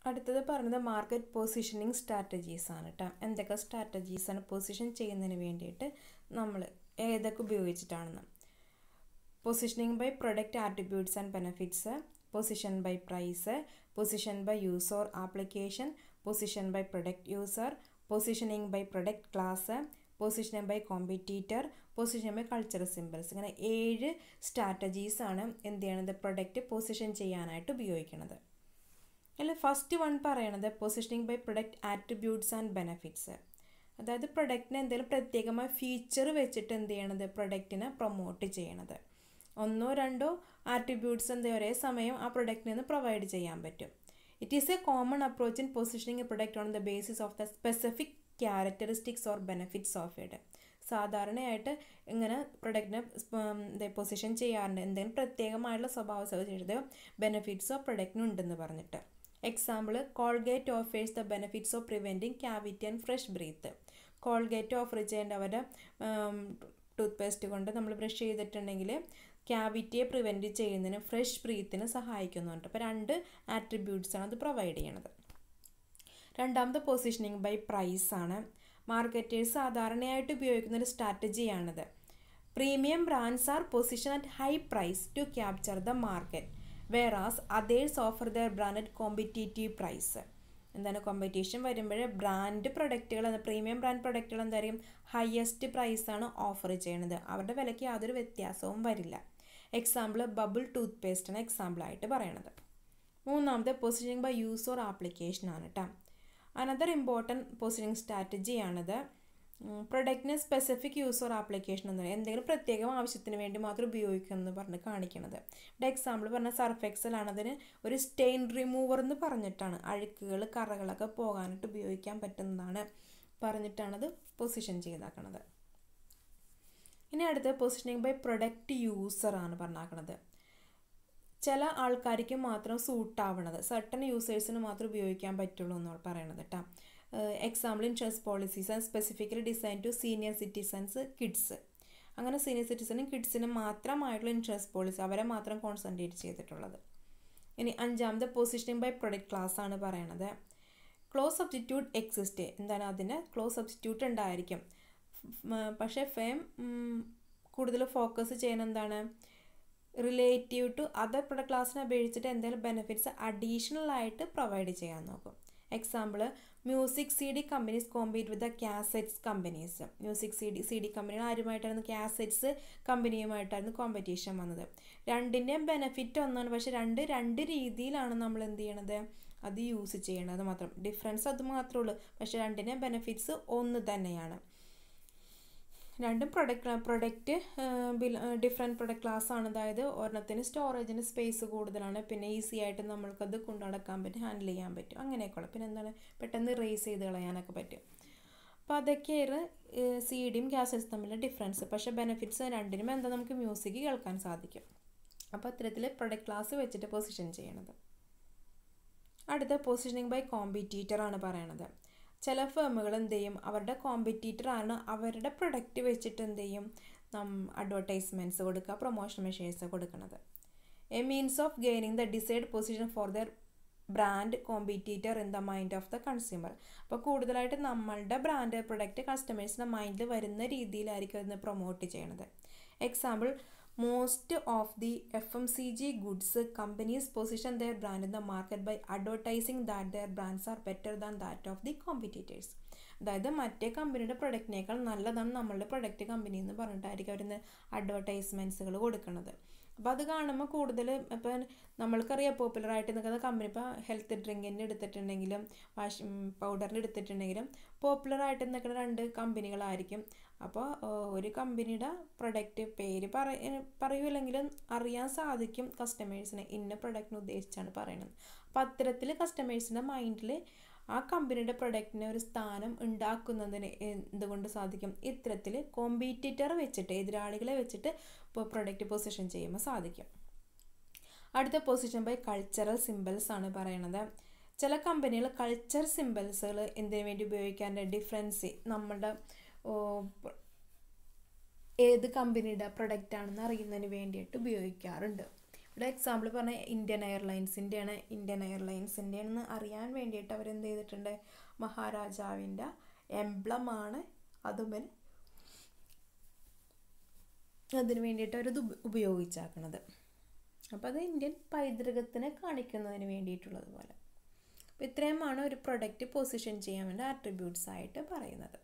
അടുത്തത് പറയുന്നത് market positioning strategies ആണ് കേട്ടോ. എന്തൊക്കെ സ്ട്രാറ്റജീസാണ് പൊസിഷൻ ചെയ്യുന്നതിന് വേണ്ടിയിട്ട് നമ്മൾ ഏതൊക്കെ ഉപയോഗിച്ചിട്ടാണെന്ന്. Positioning by product attributes and benefits, position by price, position by use or application, position by product user, positioning by product class, positioning by competitor, position by cultural symbols. ഇങ്ങനെ 7 സ്ട്രാറ്റജീസാണ് എന്ത് ചെയ്യണത് പ്രൊഡക്റ്റ് പൊസിഷൻ ചെയ്യാനായിട്ട് ഉപയോഗിക്കുന്നത്. അതിൽ first one പറയണത് positioning by product attributes and benefits. അതായത് പ്രൊഡക്റ്റിന് എന്തെങ്കിലും പ്രത്യേകമായ ഫീച്ചർ വെച്ചിട്ട് എന്ത് ചെയ്യണത് പ്രൊഡക്റ്റിനെ പ്രൊമോട്ട് ചെയ്യണത്. 1-2 ആട്രിബ്യൂട്ട്സ് ഒരേ സമയം ആ പ്രൊഡക്റ്റിൽ നിന്ന് പ്രൊവൈഡ് ചെയ്യാൻ പറ്റും. It is A common approach in positioning A product on the basis of the specific characteristics or benefits of it. സാധാരണയായിട്ട് ഇങ്ങനെ പ്രൊഡക്റ്റിനെ പൊസിഷൻ ചെയ്യാറുണ്ട് എന്തെങ്കിലും പ്രത്യേകമായിട്ടുള്ള സ്വഭാവ സവിശേഷതയോ ബെനിഫിറ്റ്സോ പ്രൊഡക്റ്റിനുണ്ടെന്ന് പറഞ്ഞിട്ട്. Example, Colgate offers the benefits of preventing cavity and fresh breath. Colgate offer ചെയ്യേണ്ട അവരുടെ ടൂത്ത് പേസ്റ്റ് കൊണ്ട് നമ്മൾ ബ്രഷ് ചെയ്തിട്ടുണ്ടെങ്കിൽ ക്യാവിറ്റിയെ പ്രിവെൻറ്റ് ചെയ്യുന്നതിന് ഫ്രഷ് ബ്രീത്തിന് സഹായിക്കുന്നുണ്ട്. അപ്പോൾ 2 ആട്രിബ്യൂട്ട്സാണ് അത് പ്രൊവൈഡ് ചെയ്യണത്. രണ്ടാമത് പൊസിഷനിങ് ബൈ പ്രൈസ് ആണ്. മാർക്കറ്റേഴ്സ് സാധാരണയായിട്ട് ഉപയോഗിക്കുന്ന ഒരു സ്ട്രാറ്റജിയാണിത്. Premium brands are position at high price to capture the market whereas others offer their brand at competitive price. എന്താണ് കോമ്പറ്റീഷൻ വരുമ്പോൾ ബ്രാൻഡ് പ്രൊഡക്റ്റുകൾ പ്രീമിയം ബ്രാൻഡ് പ്രൊഡക്റ്റുകൾ എന്തായിരിക്കും ഹയസ്റ്റ് പ്രൈസാണ് ഓഫർ ചെയ്യണത്. അവരുടെ വിലയ്ക്ക് യാതൊരു വ്യത്യാസവും വരില്ല. എക്സാമ്പിൾ, ബബിൾ ടൂത്ത് പേസ്റ്റാണ് എക്സാമ്പിളായിട്ട് പറയണത്. മൂന്നാമത് positioning by use or application ആണ് കേട്ടോ. അനദർ ഇമ്പോർട്ടൻറ്റ് പൊസിഷനിങ് സ്ട്രാറ്റജിയാണിത്. പ്രൊഡക്റ്റിന് സ്പെസിഫിക് യൂസ് ഓർ ആപ്ലിക്കേഷൻ എന്ന് പറയുന്നത് എന്തെങ്കിലും പ്രത്യേകം ആവശ്യത്തിന് വേണ്ടി മാത്രം ഉപയോഗിക്കുമെന്ന് പറഞ്ഞ് കാണിക്കുന്നത്. ഇവിടെ എക്സാമ്പിൾ പറഞ്ഞാൽ സർഫ് എക്സൽ ആണ്. അതിന് ഒരു സ്റ്റെയിൻ റിമൂവർ എന്ന് പറഞ്ഞിട്ടാണ് അഴുക്കുകൾ കറകളൊക്കെ പോകാനായിട്ട് ഉപയോഗിക്കാൻ പറ്റുന്നതാണ് പറഞ്ഞിട്ടാണത് പൊസിഷൻ ചെയ്താക്കണത്. ഇനി അടുത്ത പൊസിഷനിങ് ബൈ പ്രൊഡക്റ്റ് യൂസർ ആണ് പറഞ്ഞാക്കണത്. ചില ആൾക്കാർക്ക് മാത്രം സൂട്ടാവണത് സർട്ടൺ യൂസേഴ്സിന് മാത്രം ഉപയോഗിക്കാൻ പറ്റുള്ളൂ എന്നാണ് പറയണത് കേട്ടോ. Example, insurance policies and specifically design to senior citizens, kids. അങ്ങനെ സീനിയർ സിറ്റിസനും കിഡ്സിനും മാത്രമായിട്ടുള്ള ഇൻഷുറൻസ് പോളിസി അവരെ മാത്രം കോൺസെൻട്രേറ്റ് ചെയ്തിട്ടുള്ളത്. ഇനി അഞ്ചാമത് പൊസിഷനിങ് ബൈ പ്രൊഡക്റ്റ് ക്ലാസ് ആണ് പറയണത്. Close substitute exist. എന്താണ് അതിന് ക്ലോസ് സബ്സ്റ്റിറ്റ്യൂട്ട് ഉണ്ടായിരിക്കും. പക്ഷേ ഫേം കൂടുതൽ ഫോക്കസ് ചെയ്യുന്ന എന്താണ് റിലേറ്റീവ് ടു അതർ പ്രൊഡക്റ്റ് ക്ലാസ്സിനെ അപേക്ഷിച്ചിട്ട് എന്തെങ്കിലും ബെനിഫിറ്റ്സ് അഡീഷണൽ ആയിട്ട് പ്രൊവൈഡ് ചെയ്യാൻ നോക്കും. Example, music CD companies compete with the cassettes companies. Music CD കമ്പനികൾ ആരുമായിട്ടായിരുന്നു കാസറ്റ്സ് കമ്പനിയുമായിട്ടായിരുന്നു കോമ്പറ്റീഷൻ വന്നത്. രണ്ടിൻ്റെയും ബെനിഫിറ്റ് ഒന്നാണ്, പക്ഷെ രണ്ട് രീതിയിലാണ് നമ്മൾ എന്ത് ചെയ്യണത് അത് യൂസ് ചെയ്യണത് മാത്രം. ഡിഫറൻസ് അത് മാത്രമേ ഉള്ളൂ, പക്ഷെ രണ്ടിൻ്റെയും ബെനിഫിറ്റ്സ് ഒന്ന് തന്നെയാണ്. രണ്ടും പ്രൊഡക്റ്റ് ഡിഫറെൻറ്റ് പ്രൊഡക്റ്റ് ക്ലാസ് ആണ്. അതായത് ഒരെണ്ണത്തിന് സ്റ്റോറേജിന് സ്പേസ് കൂടുതലാണ്, പിന്നെ ഈസി ആയിട്ട് നമ്മൾക്കത് കൊണ്ടുനടക്കാൻ പറ്റും, ഹാൻഡിൽ ചെയ്യാൻ പറ്റും, അങ്ങനെയൊക്കെയുള്ള. പിന്നെ എന്താണ് പെട്ടെന്ന് റേസ് ചെയ്ത് കളയാനൊക്കെ പറ്റും. അപ്പോൾ അതൊക്കെയാണ് CDയും കാസറ്റ്സ് തമ്മിലുള്ള ഡിഫറൻസ്. പക്ഷേ ബെനിഫിറ്റ്സ് രണ്ടിനും എന്താ നമുക്ക് മ്യൂസിക് കേൾക്കാൻ സാധിക്കും. അപ്പോൾ അത്തരത്തിൽ പ്രൊഡക്റ്റ് ക്ലാസ് വെച്ചിട്ട് പൊസിഷൻ ചെയ്യണത്. അടുത്ത പൊസിഷനിങ് ബൈ കോമ്പറ്റീറ്റർ ആണ് പറയണത്. ചില ഫേമുകൾ എന്ത് ചെയ്യും അവരുടെ കോമ്പറ്റീറ്റർ ആണ് അവരുടെ പ്രൊഡക്റ്റ് വെച്ചിട്ട് എന്ത് ചെയ്യും അഡ്വർടൈസ്മെൻറ്റ്സ് കൊടുക്കുക, പ്രൊമോഷൻ മെഷേഴ്സ് കൊടുക്കുന്നത്. A means of gaining the decide position for their brand competitor in the mind of the consumer. അപ്പോൾ കൂടുതലായിട്ട് നമ്മളുടെ ബ്രാൻഡ് പ്രൊഡക്റ്റ് കസ്റ്റമേഴ്സിൻ്റെ മൈൻഡിൽ വരുന്ന രീതിയിലായിരിക്കും അതിനെ പ്രൊമോട്ട് ചെയ്യണത്. Example, most of the FMCG goods companies position their brand in the market by advertising that their brands are better than that of the competitors. അതായത് മറ്റേ കമ്പനിയുടെ പ്രൊഡക്റ്റിനേക്കാൾ നല്ലതാണ് നമ്മളുടെ പ്രൊഡക്റ്റ് കമ്പനി എന്ന് പറഞ്ഞിട്ടായിരിക്കും അവർ അഡ്വർടൈസ്മെൻറ്റ്സുകൾ കൊടുക്കുന്നത്. അപ്പോൾ അത് കാണുമ്പോൾ കൂടുതൽ ഇപ്പം നമ്മൾക്കറിയാം പോപ്പുലറായിട്ട് നിൽക്കുന്ന കമ്പനി, ഇപ്പോൾ ഹെൽത്ത് ഡ്രിങ്കിൻ്റെ എടുത്തിട്ടുണ്ടെങ്കിലും പൗഡറിൻ്റെ എടുത്തിട്ടുണ്ടെങ്കിലും പോപ്പുലറായിട്ട് നിൽക്കുന്ന 2 കമ്പനികളായിരിക്കും. അപ്പോൾ ഒരു കമ്പനിയുടെ പ്രൊഡക്റ്റ് പേര് പറയൂല്ലെങ്കിലും അറിയാൻ സാധിക്കും കസ്റ്റമേഴ്സിനെ ഇന്ന പ്രൊഡക്റ്റിന് ഉദ്ദേശിച്ചാണ് പറയുന്നത്. അപ്പോൾ അത്തരത്തിൽ കസ്റ്റമേഴ്സിൻ്റെ മൈൻഡിൽ ആ കമ്പനിയുടെ പ്രൊഡക്റ്റിന് ഒരു സ്ഥാനം ഉണ്ടാക്കുന്നതിന് എന്തുകൊണ്ട് സാധിക്കും ഇത്തരത്തിൽ കോമ്പറ്റീറ്റർ വെച്ചിട്ട് എതിരാളികളെ വെച്ചിട്ട് ഇപ്പോൾ പ്രൊഡക്റ്റ് പൊസിഷൻ ചെയ്യുമ്പോൾ സാധിക്കും. അടുത്ത പൊസിഷൻ ബൈ കൾച്ചറൽ സിമ്പിൾസ് ആണ് പറയണത്. ചില കമ്പനികൾ കൾച്ചർ സിമ്പിൾസുകൾ എന്തിനു വേണ്ടി ഉപയോഗിക്കാൻ്റെ ഡിഫറൻസ് നമ്മളുടെ ഏത് കമ്പനിയുടെ പ്രൊഡക്റ്റ് ആണെന്ന് അറിയുന്നതിന് വേണ്ടിയിട്ട് ഉപയോഗിക്കാറുണ്ട്. ഇവിടെ എക്സാമ്പിൾ പറഞ്ഞ ഇന്ത്യൻ എയർലൈൻസിൻ്റെയാണ്. ഇന്ത്യൻ എയർലൈൻസിൻ്റെയാണെന്ന് അറിയാൻ വേണ്ടിയിട്ട് അവരെന്ത് ചെയ്തിട്ടുണ്ട്, മഹാരാജാവിൻ്റെ എംബ്ലമാണ് അതുമേൽ അതിന് വേണ്ടിയിട്ട് അവരത് ഉപയോഗിച്ചാക്കണത്. അപ്പോൾ അത് ഇന്ത്യൻ പൈതൃകത്തിനെ കാണിക്കുന്നതിന് വേണ്ടിയിട്ടുള്ളത് പോലെ. അപ്പോൾ ഇത്രയുമാണ് ഒരു പ്രൊഡക്റ്റ് പൊസിഷൻ ചെയ്യാൻ വേണ്ടി ആട്രിബ്യൂട്ട്സ് ആയിട്ട് പറയുന്നത്.